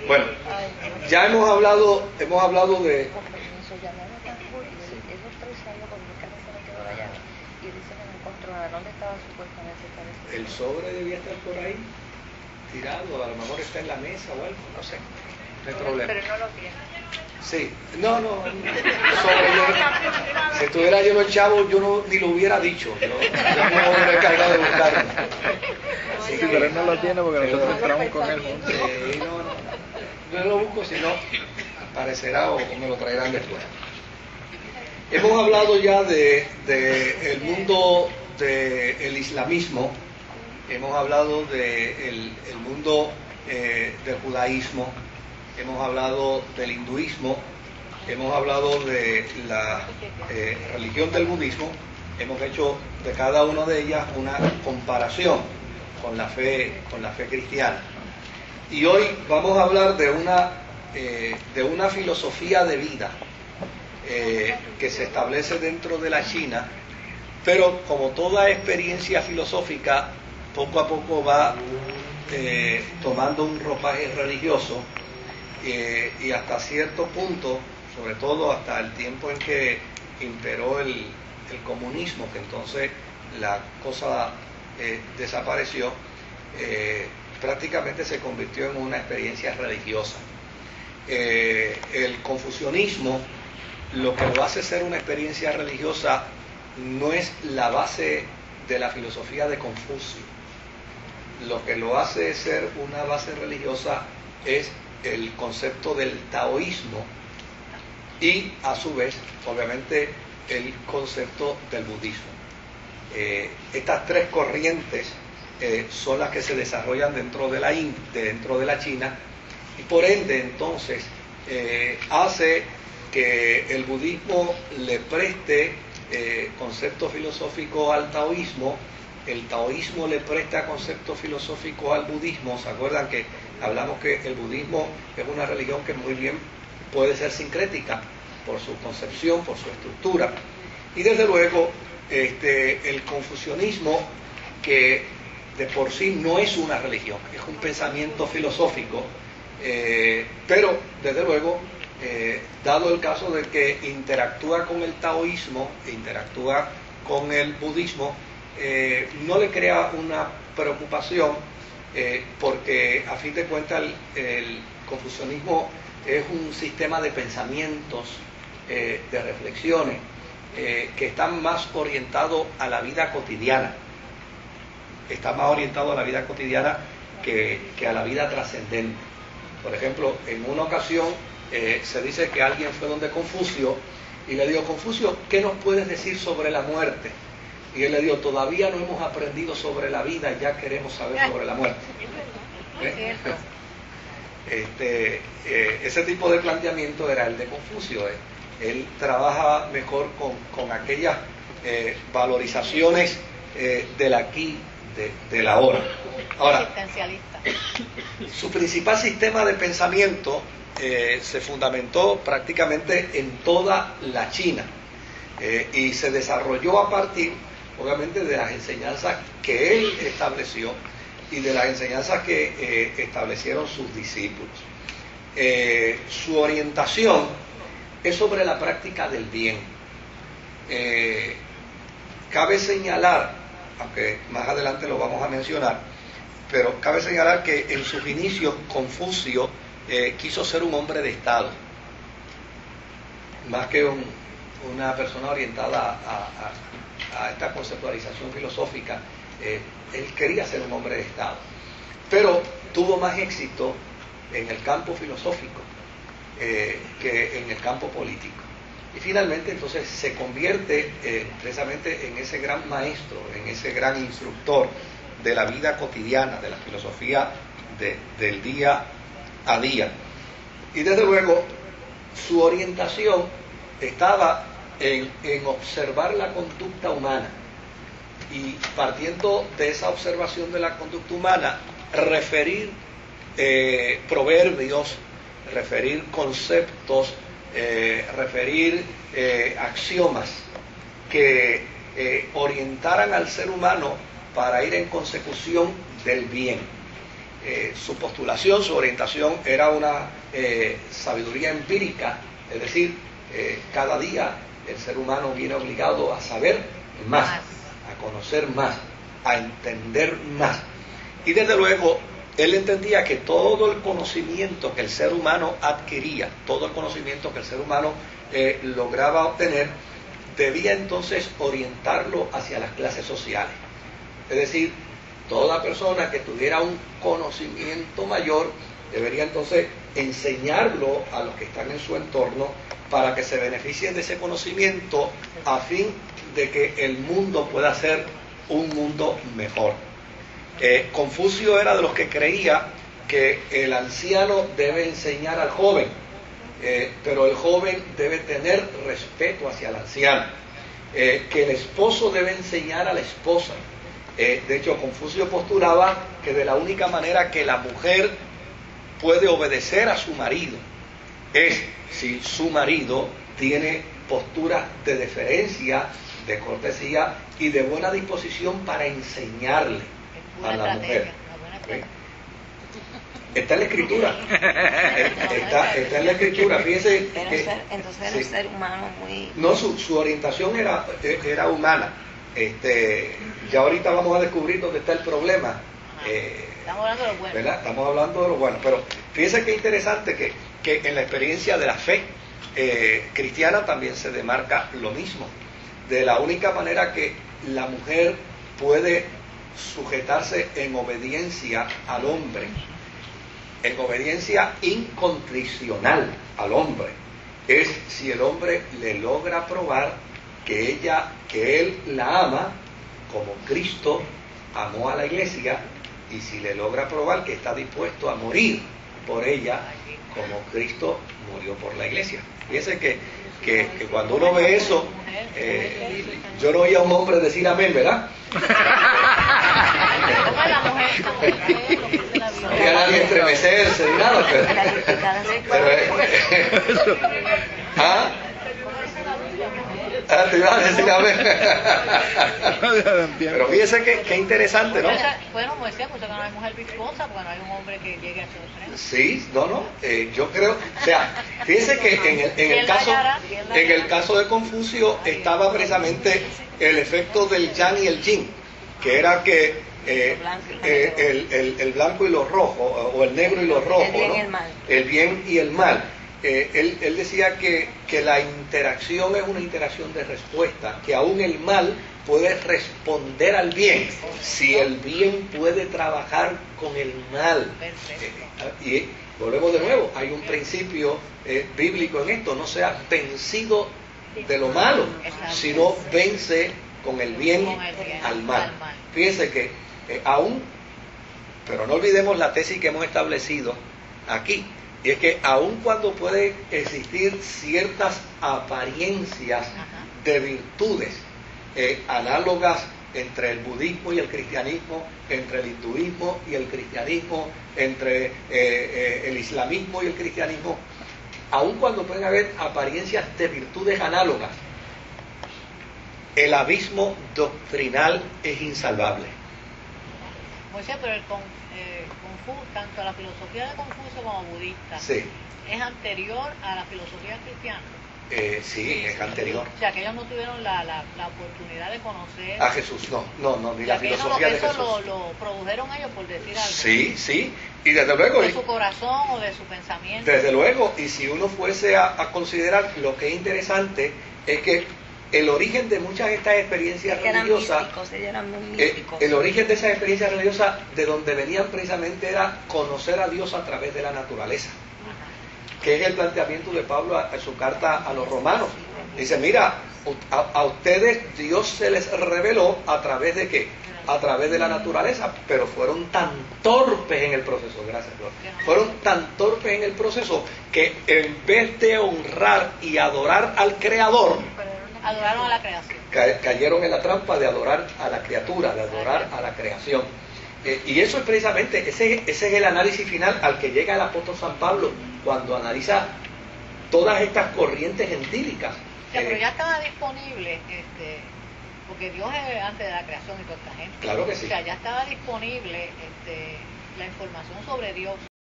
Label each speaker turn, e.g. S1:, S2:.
S1: Bueno, ya hemos hablado de...
S2: Esos 3 años cuando mi casa se me quedó rayada y dice que no encontró nada. ¿Dónde estaba supuestamente establecido?
S1: El sobre debía estar por ahí, tirado, a lo mejor está en la mesa o algo, no sé, no hay problema.
S2: Pero no lo tiene.
S1: Sí, no, sobre yo, si estuviera yo los chavos, yo no, ni lo hubiera dicho, yo no me he encargado de buscarlo.
S3: Sí, pero él no lo tiene porque nosotros entramos con él juntos.
S1: Yo lo busco, si no, aparecerá o me lo traerán después. Hemos hablado ya de el mundo del islamismo, hemos hablado del mundo del judaísmo, hemos hablado del hinduismo, hemos hablado de la religión del budismo, hemos hecho de cada una de ellas una comparación con la fe cristiana. Y hoy vamos a hablar de una filosofía de vida que se establece dentro de la China, pero como toda experiencia filosófica, poco a poco va tomando un ropaje religioso y hasta cierto punto, sobre todo hasta el tiempo en que imperó el comunismo, que entonces la cosa desapareció, prácticamente se convirtió en una experiencia religiosa. El confucianismo, lo que lo hace ser una experiencia religiosa no es la base de la filosofía de Confucio. Lo que lo hace ser una base religiosa es el concepto del taoísmo y, a su vez, obviamente, el concepto del budismo. Estas 3 corrientes son las que se desarrollan dentro de la China, y por ende, entonces, hace que el budismo le preste concepto filosófico al taoísmo, el taoísmo le presta concepto filosófico al budismo. ¿Se acuerdan que hablamos que el budismo es una religión que muy bien puede ser sincrética por su concepción, por su estructura? Y desde luego el confucianismo, que de por sí no es una religión, es un pensamiento filosófico, pero desde luego, dado el caso de que interactúa con el taoísmo, interactúa con el budismo, no le crea una preocupación, porque a fin de cuentas el confucianismo es un sistema de pensamientos, de reflexiones, que están más orientados a la vida cotidiana, está más orientado a la vida cotidiana que a la vida trascendente. Por ejemplo, en una ocasión se dice que alguien fue donde Confucio y le dijo: Confucio, ¿qué nos puedes decir sobre la muerte? Y él le dijo: todavía no hemos aprendido sobre la vida, ya queremos saber sobre la muerte. Ese tipo de planteamiento era el de Confucio. Él trabaja mejor con aquellas valorizaciones del aquí, del ahora. Ahora, su principal sistema de pensamiento se fundamentó prácticamente en toda la China, y se desarrolló a partir, obviamente, de las enseñanzas que él estableció y de las enseñanzas que establecieron sus discípulos. Su orientación es sobre la práctica del bien. Cabe señalar, aunque más adelante lo vamos a mencionar, pero cabe señalar que en sus inicios Confucio quiso ser un hombre de Estado, más que una persona orientada a esta conceptualización filosófica. Él quería ser un hombre de Estado, pero tuvo más éxito en el campo filosófico que en el campo político. Y finalmente entonces se convierte precisamente en ese gran maestro, en ese gran instructor de la vida cotidiana, de la filosofía del día a día. Y desde luego su orientación estaba en observar la conducta humana, y partiendo de esa observación de la conducta humana, referir proverbios, referir conceptos, referir axiomas que orientaran al ser humano para ir en consecución del bien. su postulación, su orientación era una sabiduría empírica, es decir, cada día el ser humano viene obligado a saber más, a conocer más, a entender más. Y desde luego, él entendía que todo el conocimiento que el ser humano adquiría, todo el conocimiento que el ser humano lograba obtener, debía entonces orientarlo hacia las clases sociales. Es decir, toda persona que tuviera un conocimiento mayor debería entonces enseñarlo a los que están en su entorno para que se beneficien de ese conocimiento a fin de que el mundo pueda ser un mundo mejor. Confucio era de los que creía que el anciano debe enseñar al joven, pero el joven debe tener respeto hacia el anciano, que el esposo debe enseñar a la esposa. De hecho, Confucio postulaba que de la única manera que la mujer puede obedecer a su marido es si su marido tiene posturas de deferencia, de cortesía y de buena disposición para enseñarle a la mujer. Está en la escritura. Está en la escritura. Fíjese que,
S2: entonces era un ser humano muy...
S1: No, su orientación era humana. Ya ahorita vamos a descubrir dónde está el problema.
S2: Estamos hablando de lo bueno.
S1: ¿Verdad? Estamos hablando de lo bueno. Pero fíjese qué interesante que en la experiencia de la fe cristiana también se demarca lo mismo. De la única manera que la mujer puede sujetarse en obediencia al hombre, en obediencia incondicional al hombre, es si el hombre le logra probar que él la ama como Cristo amó a la iglesia, y si le logra probar que está dispuesto a morir por ella como Cristo murió por la iglesia. Fíjense que cuando uno ve eso, yo no oía a un hombre decir amén, ¿verdad? No había nadie estremecerse ni nada, pero ¿ah? Te iba a decir amén. Pero fíjese que interesante, ¿no?
S4: Bueno, como decía, porque no hay mujer virtuosa, porque no hay un hombre que llegue a su extremo.
S1: Sí, yo creo, o sea, fíjese que en el caso de Confucio estaba precisamente el efecto del yang y el yin, que era que el blanco y lo rojo, o el negro y lo rojo, el bien y el mal. Él decía que la interacción es una interacción de respuesta, que aún el mal puede responder al bien, si el bien puede trabajar con el mal. Y volvemos de nuevo, hay un principio bíblico en esto: no sea vencido de lo malo, sino vence con el bien al mal. Fíjense que aún, pero no olvidemos la tesis que hemos establecido aquí, y es que aun cuando puede existir ciertas apariencias de virtudes análogas entre el budismo y el cristianismo, entre el hinduismo y el cristianismo, entre el islamismo y el cristianismo, aun cuando pueden haber apariencias de virtudes análogas, el abismo doctrinal es insalvable.
S4: Moisés, pero tanto la filosofía de Confucio como budista,
S1: sí,
S4: ¿es anterior a la filosofía cristiana?
S1: Sí, es anterior.
S4: O sea, que ellos no tuvieron la oportunidad de conocer
S1: a Jesús, no, ni la filosofía de Jesús.
S4: Eso lo produjeron ellos, por decir algo.
S1: Sí, y desde luego...
S4: De su corazón o de su pensamiento.
S1: Desde luego, y si uno fuese a considerar, lo que es interesante es que el origen de muchas de estas experiencias religiosas, el origen de esas experiencias religiosas, de donde venían precisamente, era conocer a Dios a través de la naturaleza, que es el planteamiento de Pablo en su carta a los romanos. Dice, mira, a ustedes Dios se les reveló a través de ¿qué? A través de la naturaleza, pero fueron tan torpes en el proceso, gracias Dios, fueron tan torpes en el proceso que en vez de honrar y adorar al Creador,
S4: adoraron a la creación.
S1: Cayeron en la trampa de adorar a la criatura, de adorar a la creación. Y eso es precisamente, ese es el análisis final al que llega el apóstol San Pablo cuando analiza todas estas corrientes gentílicas.
S4: O sea, pero ya estaba disponible, porque Dios es antes de la creación y toda esta gente.
S1: Claro que sí.
S4: O sea, ya estaba disponible la información sobre Dios.